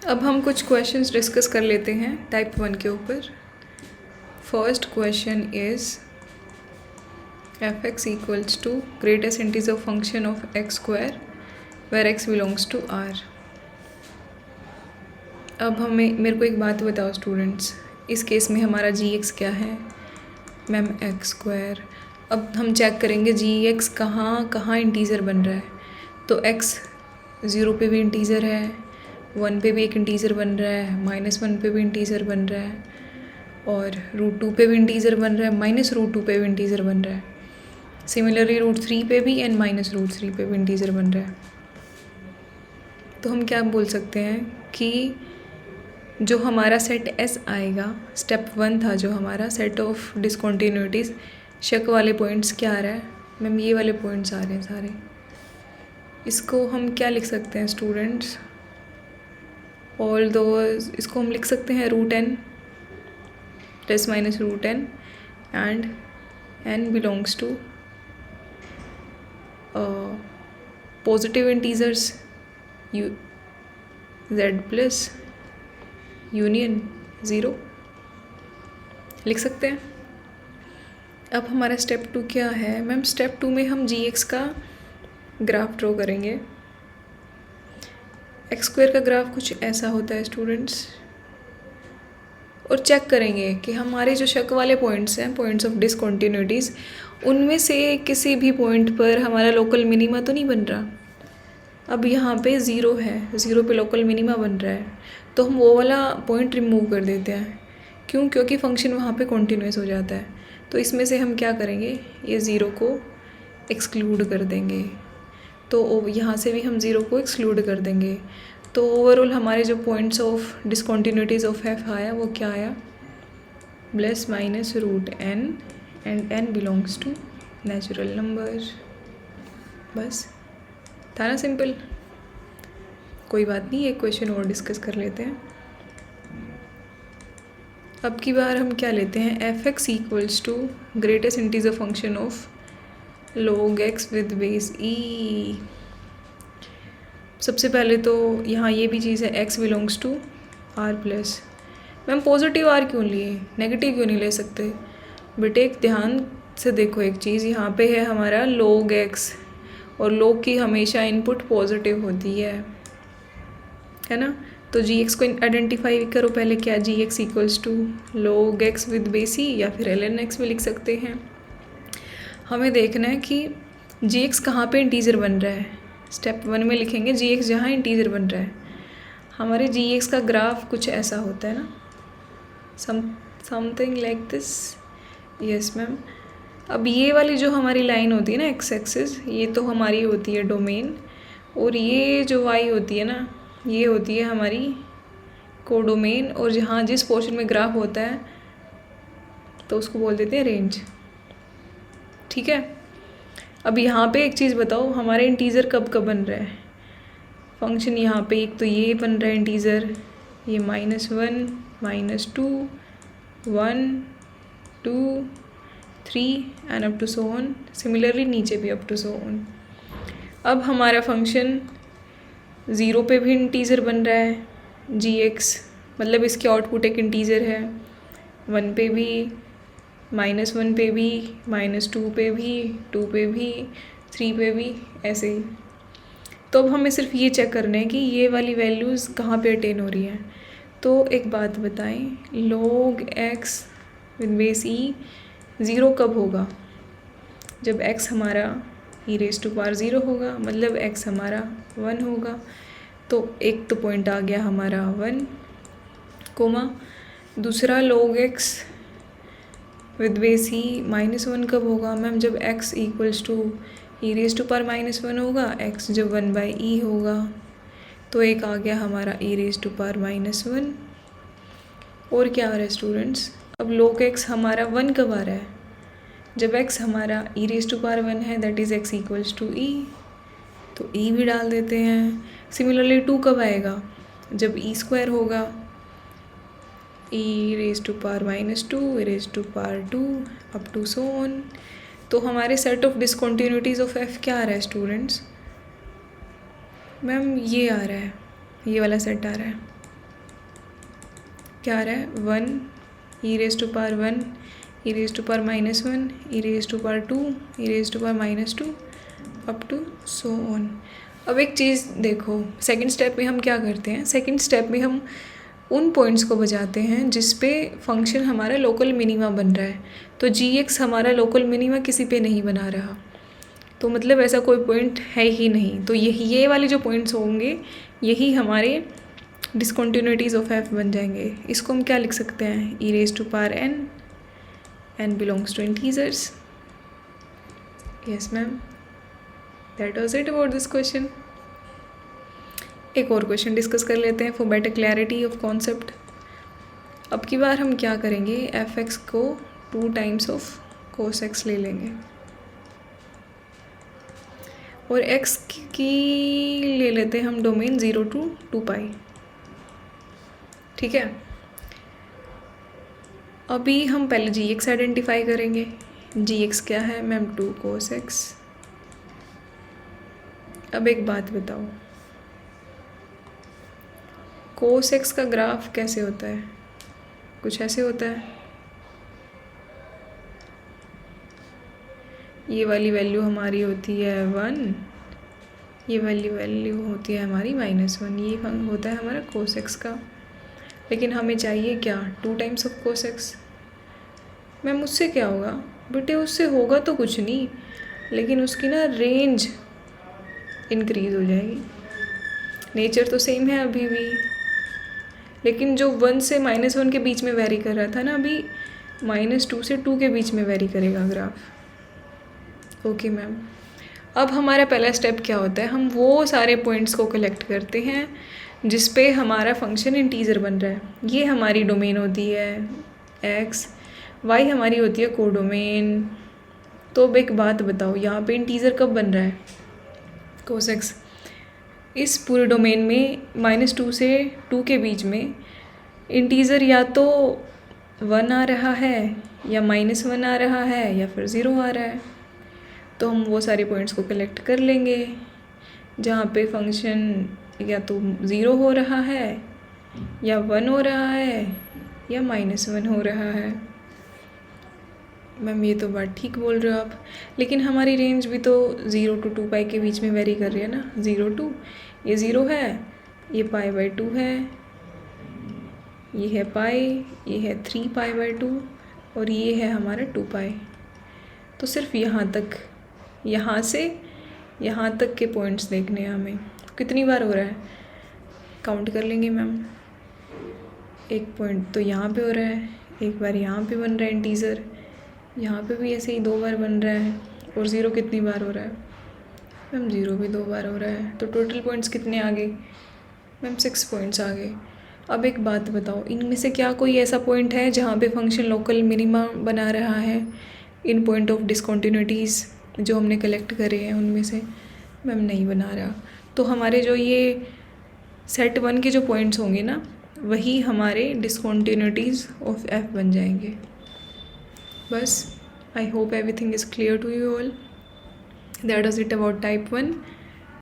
अब हम कुछ क्वेश्चंस डिस्कस कर लेते हैं टाइप 1 के ऊपर। First question is f(x) equals to greatest integer function of x square where x belongs to r। अब मेरे को एक बात बताओ स्टूडेंट्स, इस केस में हमारा g(x) क्या है? Ma'am x square. अब हम चेक करेंगे g(x) कहाँ इंटीज़र बन रहा है। तो x 0 पे भी इंटीज़र है, 1 पे भी एक इंटीज़र बन रहा है, -1 पे भी इंटीज़र बन रहा है, और √2 पे भी इंटीज़र बन रहा है, -√2 पे भी इंटीज़र बन रहा है। सिमिलरली √3 पे भी एंड -√3 पे भी इंटीज़र बन रहा है। तो हम क्या बोल सकते हैं कि जो हमारा सेट S आएगा, स्टेप 1 था जो हमारा सेट ऑफ डिसकॉन्टीन्यूटीज़, शक वाले पॉइंट्स क्या आ रहा है? मैम ये वाले पॉइंट्स आ रहे हैं सारे। इसको हम क्या लिख सकते हैं स्टूडेंट्स? ऑल दोज, इसको हम लिख सकते हैं √n ±√n and n belongs to positive integers z plus union 0 लिख सकते हैं। अब हमारा स्टेप 2 क्या है? मैम स्टेप 2 में हम g(x) का ग्राफ ड्रॉ करेंगे। x स्क्वायर का ग्राफ कुछ ऐसा होता है स्टूडेंट्स, और चेक करेंगे कि हमारे जो शक वाले पॉइंट्स हैं, पॉइंट्स ऑफ डिसकॉन्टीन्यूटीज़, उनमें से किसी भी पॉइंट पर हमारा लोकल मिनिमा तो नहीं बन रहा। अब यहाँ पे 0 है, 0 पे लोकल मिनिमा बन रहा है, तो हम वो वाला पॉइंट रिमूव कर देते हैं। क्यों? क्योंकि फंक्शन वहाँ पे कॉन्टीन्यूस हो जाता है। तो इसमें से हम क्या करेंगे, ये 0 को एक्सक्लूड कर देंगे। तो यहाँ से भी हम 0 को एक्सक्लूड कर देंगे। तो ओवरऑल हमारे जो points of discontinuities of f आया वो क्या आया? ±√n and n belongs to natural number. बस था ना सिंपल। कोई बात नहीं, एक क्वेश्चन और डिस्कस कर लेते हैं। अब की बार हम क्या लेते हैं? f(x) equals to greatest integer function of log x with base e। सबसे पहले तो यहाँ ये भी चीज़ है, x belongs to r plus. Ma'am positive r क्यों लिए, नेगेटिव क्यों नहीं ले सकते? बेटे एक ध्यान से देखो एक चीज़, यहाँ पे है हमारा log x, और log की हमेशा इनपुट पॉजिटिव होती है ना। तो g(x) को आइडेंटिफाई करो पहले, क्या g(x) equals to log x with base e, या फिर ln x भी लिख सकते हैं। हमें देखना है कि g(x) कहाँ पे इंटीजर बन रहा है। स्टेप 1 में लिखेंगे g(x) जहाँ इंटीजर बन रहा है। हमारे g(x) का ग्राफ कुछ ऐसा होता है ना, something like this. Yes ma'am. अब ये वाली जो हमारी लाइन होती है ना, x एक्सिस, ये तो हमारी होती है डोमेन, और ये जो y होती है ना, ये होती है हमारी कोडोमेन, और जहाँ जिस पोर्शन में ग्राफ होता है तो उसको बोल देते हैं रेंज। ठीक है। अब यहाँ पे एक चीज़ बताओ, हमारे इंटीज़र कब कब बन रहा है फंक्शन? यहाँ पे एक तो ये बन रहा है इंटीज़र, ये -1 -2 1 2 3 and up to so on. Similarly नीचे भी अप टू सो ऑन। अब हमारा फंक्शन 0 पे भी इंटीज़र बन रहा है g(x), मतलब इसकी आउटपुट एक इंटीज़र है। 1 पे भी, -1 पे भी, -2 पे भी, 2 पे भी, 3 पे भी, ऐसे ही। तो अब हमें सिर्फ ये चेक करना है कि ये वाली वैल्यूज़ कहाँ पे अटेन हो रही हैं। तो एक बात बताएं, log x with base e 0 कब होगा? जब x हमारा e⁻0 होगा, मतलब x हमारा 1 होगा। तो एक तो पॉइंट आ गया हमारा 1, कोमा दूसरा log x with base e -1 कब होगा? मैम जब x इक्वल्स टू e⁻1 होगा, x जब 1/e होगा। तो एक आ गया हमारा e⁻1। और क्या आ रहा है स्टूडेंट्स? अब log x हमारा 1 कब आ रहा है? जब x हमारा e⁻1 है, that is x equals to e, तो e भी डाल देते हैं। सिमिलरली 2 कब आएगा? जब e² होगा, e⁻2 e⁻2 up to so on. तो हमारे set of discontinuities of f क्या आ रहा है स्टूडेंट्स? मैम ये आ रहा है, ये वाला सेट आ रहा है। क्या आ रहा है 1 e raised to power 1 e raised to power -1 e raised to power 2 e raised to power -2 up to so on. अब एक चीज़ देखो, सेकंड स्टेप में हम क्या करते हैं, सेकंड स्टेप में हम उन पॉइंट्स को बजाते हैं जिस पे फंक्शन हमारा लोकल मिनिमा बन रहा है। तो g(x) हमारा लोकल मिनिमा किसी पे नहीं बना रहा, तो मतलब ऐसा कोई पॉइंट है ही नहीं। तो ये वाले जो पॉइंट्स होंगे यही हमारे डिसकंटिन्यूटीज़ ऑफ f बन जाएंगे। इसको हम क्या लिख सकते हैं, e raised to power n belongs to integers। Yes ma'am, that was it about this question. एक और क्वेश्चन डिस्कस कर लेते हैं for better clarity of concept. अब की बार हम क्या करेंगे, f(x) को 2 टाइम्स ऑफ cos x ले लेंगे और x की ले लेते हैं हम डोमेन 0 to 2π। ठीक है, अभी हम पहले g(x) आइडेंटिफाई करेंगे। g(x) क्या है मैम, 2 cos x। अब एक बात बताओ, cos x का ग्राफ कैसे होता है, कुछ ऐसे होता है, ये वाली वैल्यू हमारी होती है 1, ये वाली वैल्यू होती है हमारी -1, ये होता है हमारा cos x का। लेकिन हमें चाहिए क्या, 2 times of cos x। Ma'am उससे क्या होगा, बेटे उससे होगा तो कुछ नहीं, लेकिन उसकी ना रेंज इंक्रीज़ हो जाएगी। नेचर तो सेम है अभी भी, लेकिन जो 1 से -1 के बीच में वेरी कर रहा था ना, अभी -2 से 2 के बीच में वेरी करेगा ग्राफ। ओके मैम, अब हमारा पहला स्टेप क्या होता है, हम वो सारे पॉइंट्स को कलेक्ट करते हैं जिस पे हमारा फंक्शन इंटीजर बन रहा है। ये हमारी डोमेन होती है x, y हमारी होती है कोडोमेन। तो अब एक बात बताओ, यहाँ पे इंटीजर कब बन रहा है, cos x। इस पूरे डोमेन में -2 से 2 के बीच में इंटीजर या तो 1 आ रहा है या -1 आ रहा है या फिर 0 आ रहा है। तो हम वो सारे पॉइंट्स को कलेक्ट कर लेंगे जहाँ पे फंक्शन या तो 0 हो रहा है या 1 हो रहा है या -1 हो रहा है। मैम ये तो बात ठीक बोल रहे हो आप, लेकिन हमारी रेंज भी तो 0 to 2π के बीच में वेरी कर रही है ना। 0 to ये 0 है, ये π/2 है, ये है पाई, ये है 3π/2 और ये है हमारा 2π। तो सिर्फ यहाँ तक, यहाँ से यहाँ तक के पॉइंट्स देखने हैं हमें। कितनी बार हो रहा है, काउंट कर लेंगे मैम। एक पॉइंट तो यहाँ पे हो रहा है, एक बार यहाँ पे बन रहा है इंटीजर, यहाँ पे भी ऐसे ही 2 बार बन रहा है, और 0 कितनी बार हो रहा है मैम, 0 भी 2 बार हो रहा है। तो टोटल पॉइंट्स कितने आ गए मैम, 6 पॉइंट्स आ गए। अब एक बात बताओ, इनमें से क्या कोई ऐसा पॉइंट है जहाँ पे फंक्शन लोकल मिनिमा बना रहा है इन पॉइंट ऑफ डिसकंटिन्यूटीज़ जो हमने कलेक्ट करे हैं उनमें से? मैम नहीं बना रहा। तो हमारे जो ये सेट 1 के जो पॉइंट्स होंगे ना, वही हमारे डिसकंटिन्यूटीज़ ऑफ f बन जाएंगे। बस, I hope everything is clear to you all. That was it about type 1।